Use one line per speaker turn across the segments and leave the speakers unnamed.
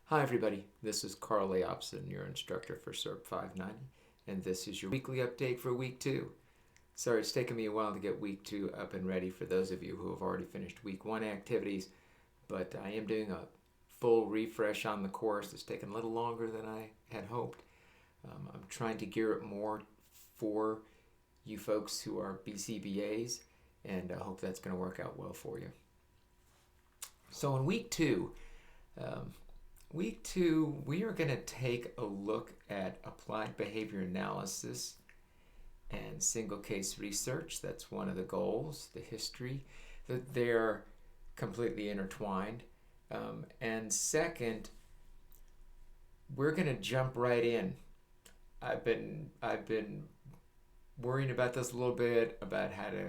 Hi everybody, this is Carl Leopson, your instructor for SERP 590, and this is your weekly update for week 2. Sorry, it's taken me a while to get week 2 up and ready for those of you who have already finished week 1 activities, but I am doing a full refresh on the course. It's taken a little longer than I had hoped. I'm trying to gear it more for you folks who are BCBAs, and I hope that's going to work out well for you. So in week 2, we are going to take a look at applied behavior analysis and single case research. That's one of the goals, the history, that they're completely intertwined. And second, we're going to jump right in. I've been worrying about this a little bit, about how to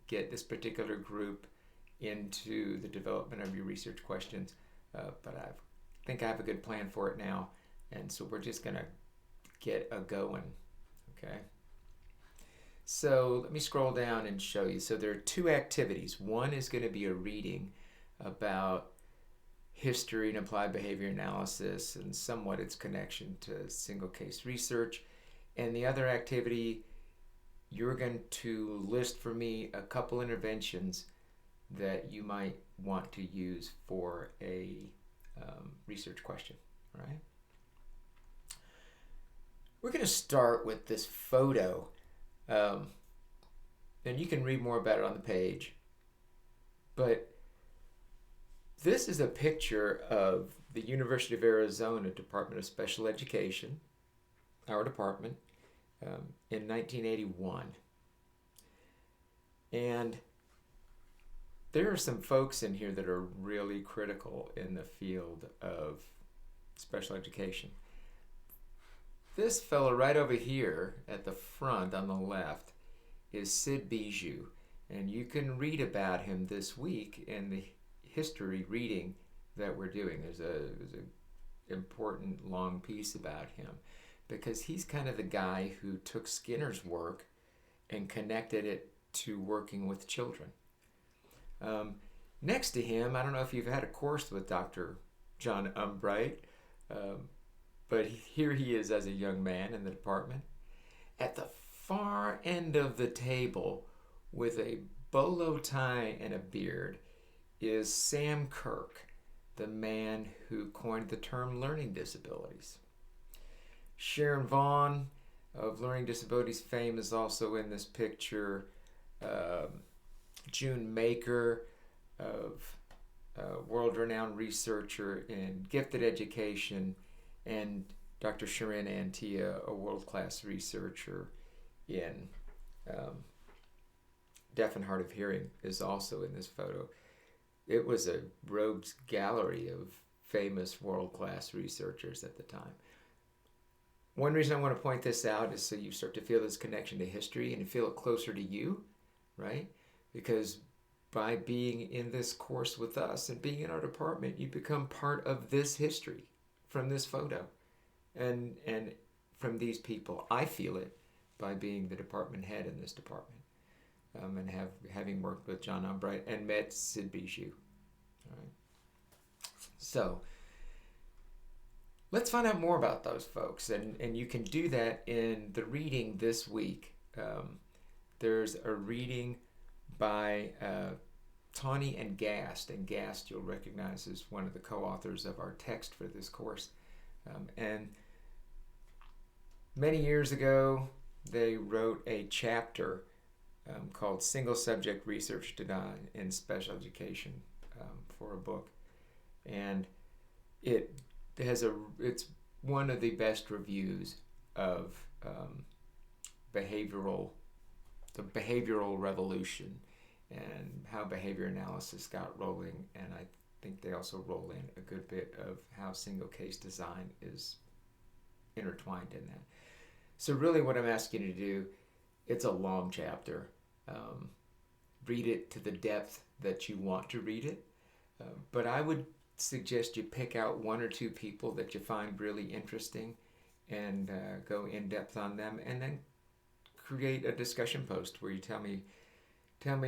get this particular group into the development of your research questions, but I think I have a good plan for it now, and so we're just gonna get a going. Okay, so let me scroll down and show you. So there are 2 activities. One is going to be a reading about history and applied behavior analysis and somewhat its connection to single case research, and the other activity, you're going to list for me a couple interventions that you might want to use for a research question, right? We're going to start with this photo, and you can read more about it on the page, but this is a picture of the University of Arizona Department of Special Education, our department, in 1981. And there are some folks in here that are really critical in the field of special education. This fellow right over here at the front on the left is Sid Bijou, and you can read about him this week in the history reading that we're doing. There's an important long piece about him because he's kind of the guy who took Skinner's work and connected it to working with children. Next to him, I don't know if you've had a course with Dr. John Umbright, but here he is as a young man in the department. At the far end of the table with a bolo tie and a beard is Sam Kirk, the man who coined the term learning disabilities. Sharon Vaughn of Learning Disabilities fame is also in this picture. June Maker, of world-renowned researcher in gifted education, and Dr. Sharon Antia, a world-class researcher in deaf and hard of hearing, is also in this photo. It was a rogues gallery of famous world-class researchers at the time. One reason I want to point this out is so you start to feel this connection to history and feel it closer to you, right? Because by being in this course with us and being in our department, you become part of this history from this photo and from these people. I feel it by being the department head in this department, and having worked with John Umbright and met Sid Bijou. All right. So let's find out more about those folks, and you can do that in the reading this week. There's a reading by Tawny and Gast you'll recognize as one of the co-authors of our text for this course. And many years ago, they wrote a chapter called Single Subject Research Done in Special Education for a book. And it's one of the best reviews of the behavioral revolution and how behavior analysis got rolling, and I think they also roll in a good bit of how single case design is intertwined in that. So really what I'm asking you to do, it's a long chapter. Read it to the depth that you want to read it, but I would suggest you pick out 1 or 2 people that you find really interesting and go in depth on them, and then create a discussion post where you tell me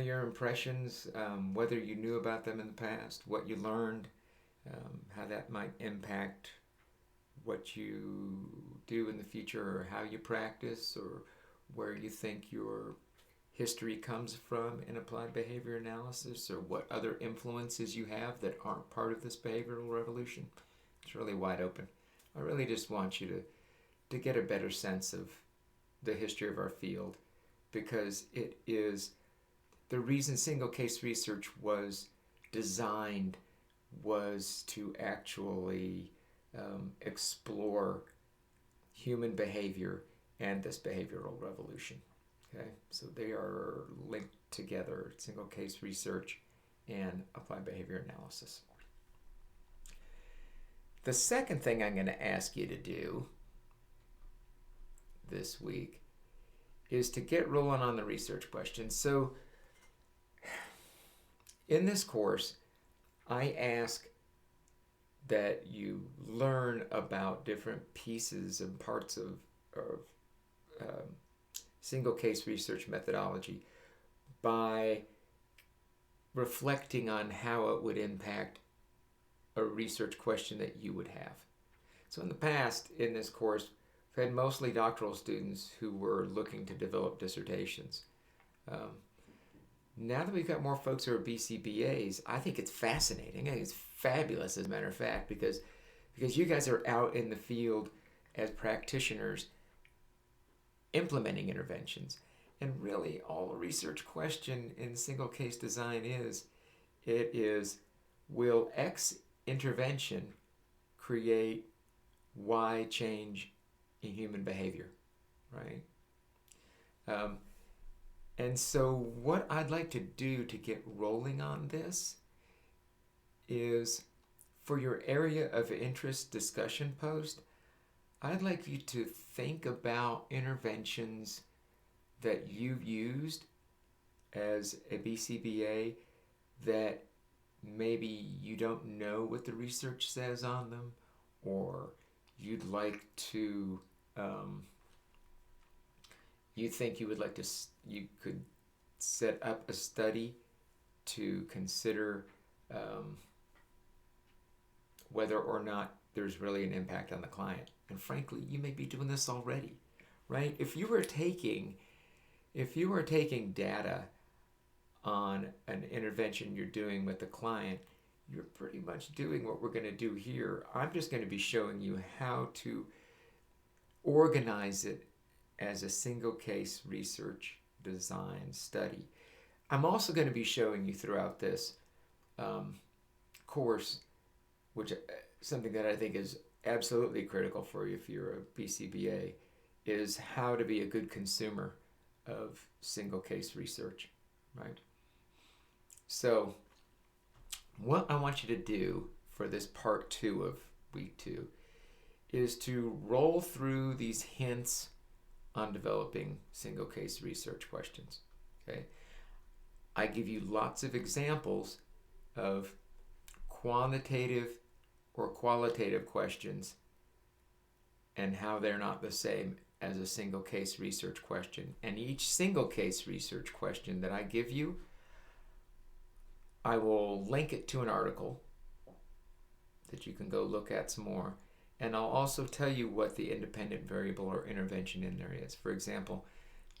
your impressions, whether you knew about them in the past, what you learned, how that might impact what you do in the future, or how you practice, or where you think your history comes from in applied behavior analysis, or what other influences you have that aren't part of this behavioral revolution. It's really wide open. I really just want you to get a better sense of the history of our field, because it is the reason single case research was designed was to actually explore human behavior and this behavioral revolution. Okay, so they are linked together: single case research and applied behavior analysis. The second thing I'm going to ask you to do this week is to get rolling on the research questions. So in this course, I ask that you learn about different pieces and parts of single case research methodology by reflecting on how it would impact a research question that you would have. So in the past, in this course, we've had mostly doctoral students who were looking to develop dissertations. Now that we've got more folks who are BCBAs, I think it's fascinating. I think it's fabulous, as a matter of fact, because you guys are out in the field as practitioners implementing interventions. And really, all a research question in single case design is, will X intervention create Y change in human behavior, right? And so what I'd like to do to get rolling on this is, for your area of interest discussion post, I'd like you to think about interventions that you've used as a BCBA that maybe you don't know what the research says on them, or you'd like to, you think you would like to, you could set up a study to consider whether or not there's really an impact on the client. And frankly, you may be doing this already, right? If you were taking data on an intervention you're doing with the client, you're pretty much doing what we're going to do here. I'm just going to be showing you how to organize it as a single case research design study. I'm also going to be showing you throughout this course, which something that I think is absolutely critical for you if you're a BCBA, is how to be a good consumer of single case research, right? So what I want you to do for this part 2 of week 2 is to roll through these hints on developing single case research questions. Okay, I give you lots of examples of quantitative or qualitative questions and how they're not the same as a single case research question. And each single case research question that I give you, I will link it to an article that you can go look at some more. And I'll also tell you what the independent variable or intervention in there is. For example,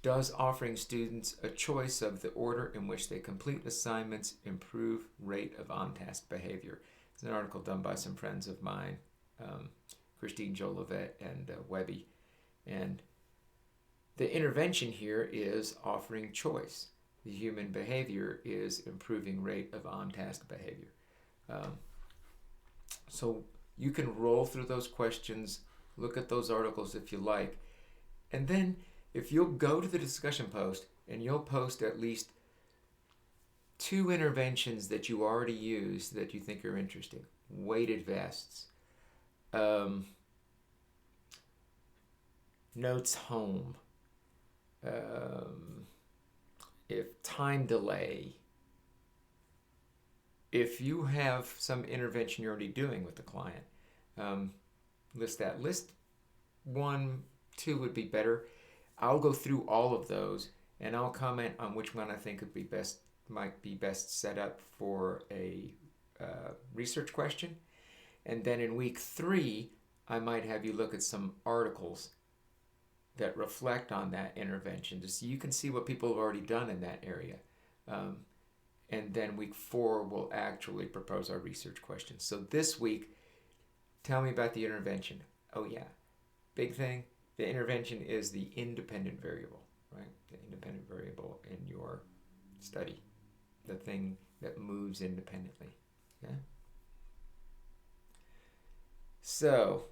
does offering students a choice of the order in which they complete assignments improve rate of on-task behavior? It's an article done by some friends of mine, Christine Jolivet and Webby. And the intervention here is offering choice. The human behavior is improving rate of on-task behavior. So you can roll through those questions, look at those articles if you like, and then if you'll go to the discussion post and you'll post at least 2 interventions that you already use that you think are interesting. Weighted vests, notes home, if time delay. If you have some intervention you're already doing with the client, list that. List 1, 2 would be better. I'll go through all of those and I'll comment on which one I think would be best, might be best set up for a research question. And then in week 3, I might have you look at some articles that reflect on that intervention, just so you can see what people have already done in that area. And then week 4, we'll actually propose our research questions. So this week, tell me about the intervention. Oh yeah, big thing, the intervention is the independent variable, right? The independent variable in your study, the thing that moves independently. Yeah. So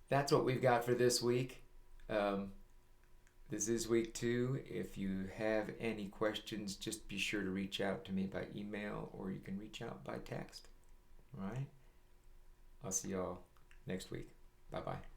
that's what we've got for this week. This is week 2. If you have any questions, just be sure to reach out to me by email, or you can reach out by text. All right? I'll see y'all next week. Bye-bye.